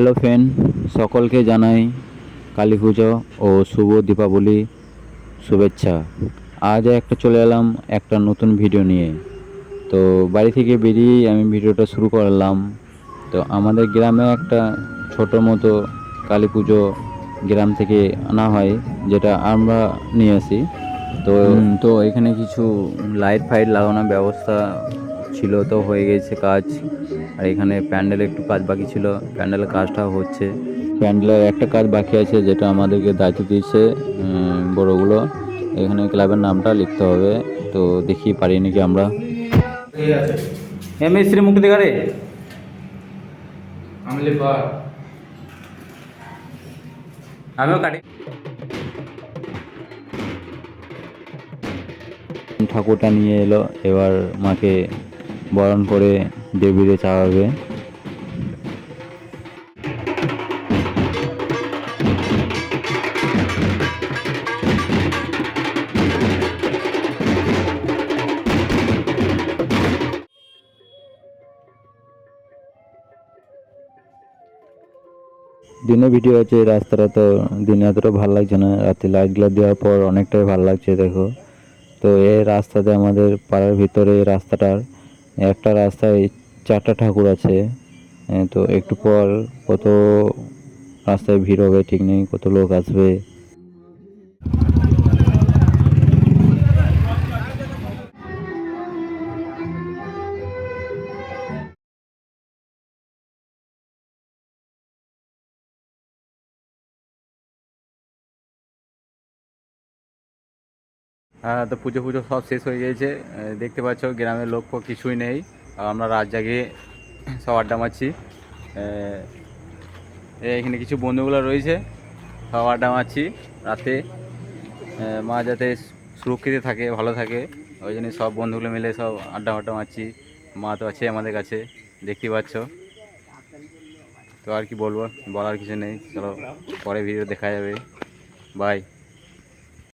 Hello friend, সকলকে জানাই কালী পুজো ও শুভ দীপাবলি শুভেচ্ছা। আজ একটা চলে এলাম একটা নতুন ভিডিও নিয়ে। তো বাড়ি থেকে বেরিয়েই আমি ভিডিওটা শুরু করলাম। তো আমাদের গ্রামে একটা ছোট মতো কালী পুজো গ্রাম থেকে আনা হয়, যেটা আমরা নিয়ে আসি। তো এখানে কিছু লাইট ফাইট লাগানোর ব্যবস্থা ছিল, তো হয়ে গেছে কাজ। আর এখানে প্যান্ডেলের একটু কাজ বাকি ছিল, প্যান্ডেলের কাজটাও হচ্ছে। প্যান্ডেলের একটা কাজ বাকি আছে, যেটা আমাদেরকে দায়িত্ব দিয়েছে বড়গুলো। এখানে ক্লাবের নামটা লিখতে হবে, তো দেখি পারি নাকি আমরা। মিস্ত্রি মুক্তি দেখারে আমিও কাটি। ঠাকুরটা নিয়ে এলো, এবার মাকে বরণ করে দেবীরে চাওয়াবে। দিনে ভিডিও আছে, রাস্তাটা তো দিনে এতটা ভালো লাগছে না, রাতে লাইটগুলো দেওয়ার পর অনেকটাই ভালো লাগছে দেখো। তো এই রাস্তাতে আমাদের পাড়ার ভিতরে এই রাস্তাটার একটা রাস্তায় 4টা ঠাকুর আছে। তো একটু পর কত রাস্তায় ভিড় হবে ঠিক নেই, কত লোক আসবে। হ্যাঁ, তো পুজো পুজো সব শেষ হয়ে গিয়েছে। দেখতে পাচ্ছ গ্রামের লোক কিছুই নেই, আর আমরা রাত জাগিয়ে সব আড্ডা মারছি। এখানে কিছু বন্ধুগুলো রয়েছে, সব আড্ডা মারছি রাতে। মা যাতে সুরক্ষিত থাকে, ভালো থাকে, ওই জন্য সব বন্ধুগুলো মিলে সব আড্ডা আড্ডা মারছি। মা তো আছে আমাদের কাছে, দেখতেই পাচ্ছ। তো আর কি বলবো, বলার কিছু নেই, চলো পরে ভিডিও দেখা যাবে। বাই।